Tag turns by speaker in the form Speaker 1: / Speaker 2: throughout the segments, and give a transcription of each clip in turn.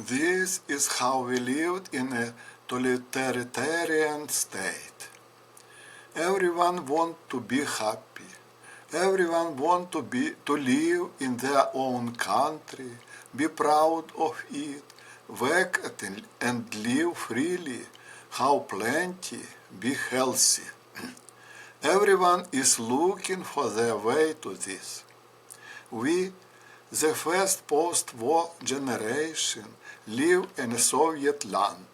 Speaker 1: This is how we lived in a totalitarian state. Everyone wants to be happy. Everyone wants to live in their own country, be proud of it, work and live freely, have plenty, be healthy. Everyone is looking for their way to this. We, the first post-war generation, live in a Soviet land.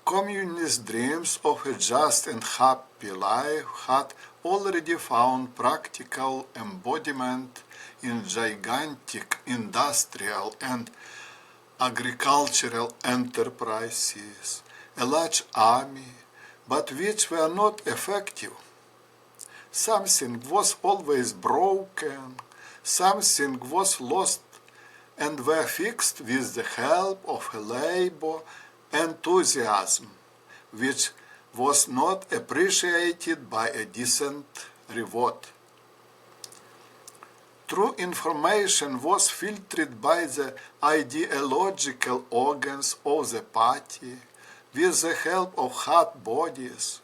Speaker 1: Communist dreams of a just and happy life had already found practical embodiment in gigantic industrial and agricultural enterprises, a large army, but which were not effective. Something was always broken, something was lost, and were fixed with the help of a labor enthusiasm, which was not appreciated by a decent reward. True information was filtered by the ideological organs of the party with the help of hard bodies,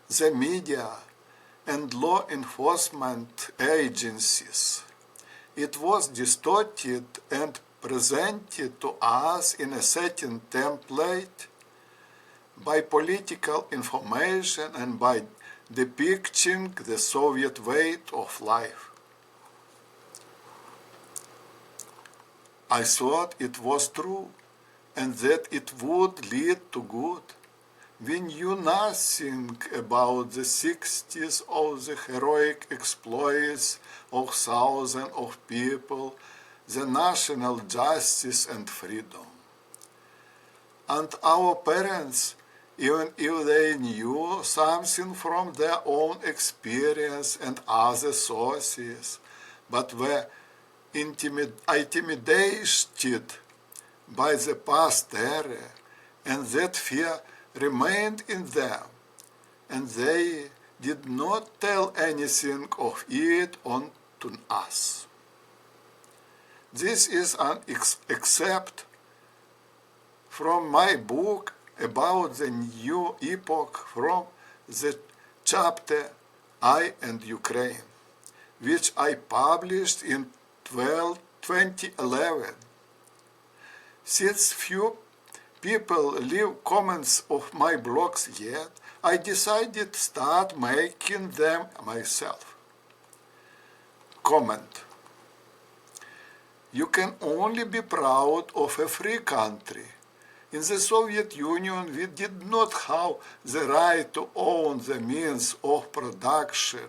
Speaker 1: the media, and law enforcement agencies. It was distorted and presented to us in a certain template by political information and by depicting the Soviet way of life. I thought it was true and that it would lead to good. We knew nothing about the 60s or the heroic exploits of thousands of people, the national justice and freedom. And our parents, even if they knew something from their own experience and other sources, but were intimidated by the past era, and that fear remained in them, and they did not tell anything of it on to us. This is an excerpt from my book about the new epoch from the chapter I and Ukraine, which I published in 2011. Since few people leave comments of my blogs yet, I decided to start making them myself. Comment. You can only be proud of a free country. In the Soviet Union, we did not have the right to own the means of production,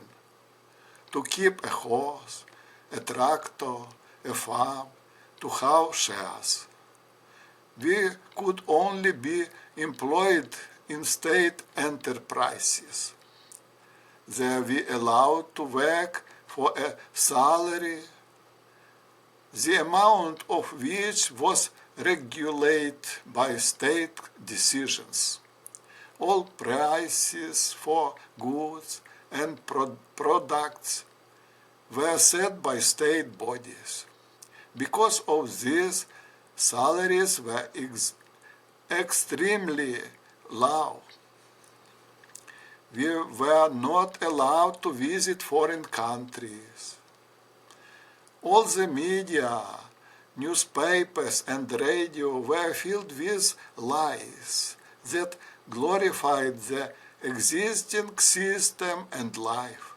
Speaker 1: to keep a horse, a tractor, a farm, to have shares. We could only be employed in state enterprises. There we allowed to work for a salary, the amount of which was regulated by state decisions. All prices for goods and products were set by state bodies. Because of this, salaries were extremely low. We were not allowed to visit foreign countries. All the media, newspapers and radio were filled with lies that glorified the existing system and life.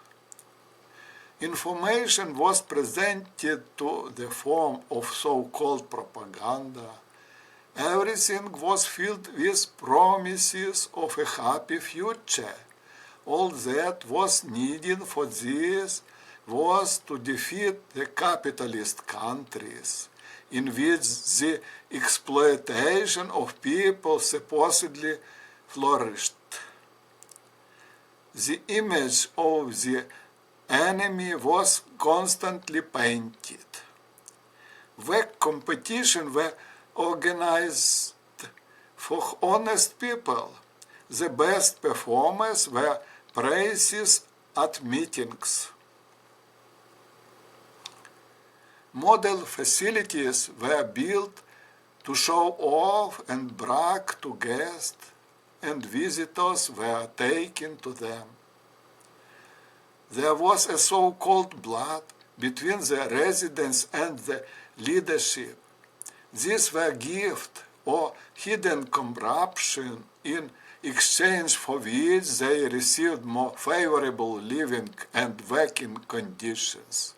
Speaker 1: Information was presented to the form of so-called propaganda. Everything was filled with promises of a happy future. All that was needed for this was to defeat the capitalist countries, in which the exploitation of people supposedly flourished. The image of the enemy was constantly painted. Work competition were organized for honest people. The best performers were praised at meetings. Model facilities were built to show off and brag to guests and visitors were taken to them. There was a so-called blood between the residents and the leadership. These were gifts or hidden corruption in exchange for which they received more favorable living and working conditions.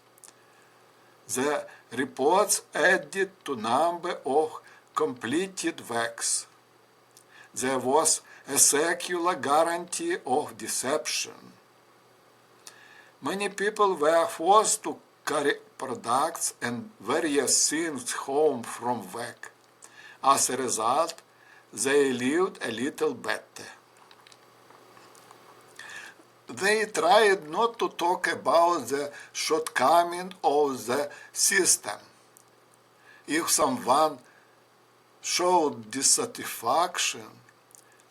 Speaker 1: The reports added to number of completed works. There was a secular guarantee of deception. Many people were forced to carry products and various things home from work. As a result, they lived a little better. They tried not to talk about the shortcoming of the system. If someone showed dissatisfaction,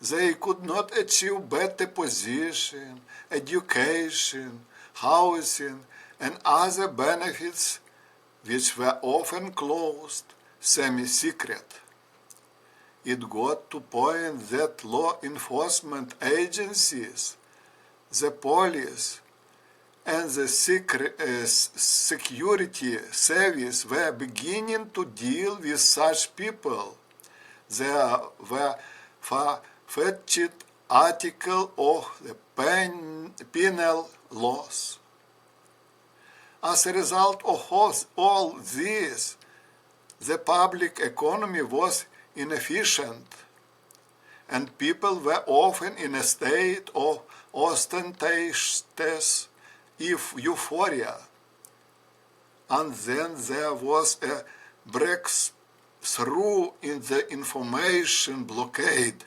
Speaker 1: they could not achieve better position, education, housing, and other benefits which were often closed, semi-secret. It got to point that law enforcement agencies, the police, and the security service were beginning to deal with such people. There were far-fetched articles of the penal laws. As a result of all this, the public economy was inefficient, and people were often in a state of ostentatious euphoria. And then there was a breakthrough in the information blockade.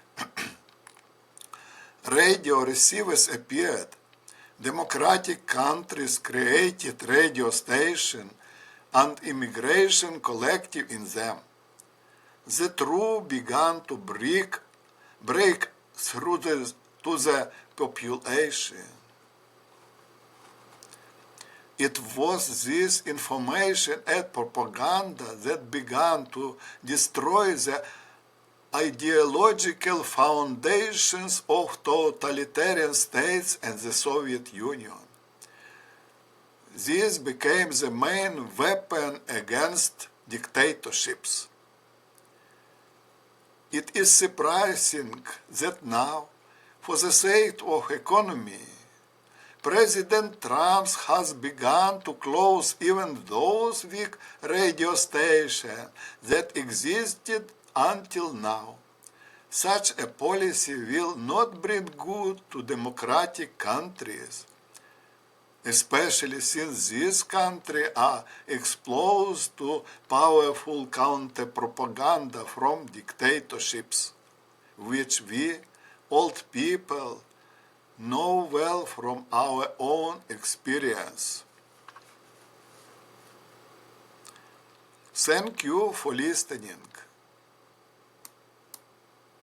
Speaker 1: Radio receivers appeared. Democratic countries created radio stations and immigration collective in them. The truth began to break through to the population. It was this information and propaganda that began to destroy the ideological foundations of totalitarian states and the Soviet Union. This became the main weapon against dictatorships. It is surprising that now, for the sake of economy, President Trump has begun to close even those weak radio stations that existed until now. Such a policy will not bring good to democratic countries, especially since these countries are exposed to powerful counter-propaganda from dictatorships, which we, old people, know well from our own experience. Thank you for listening.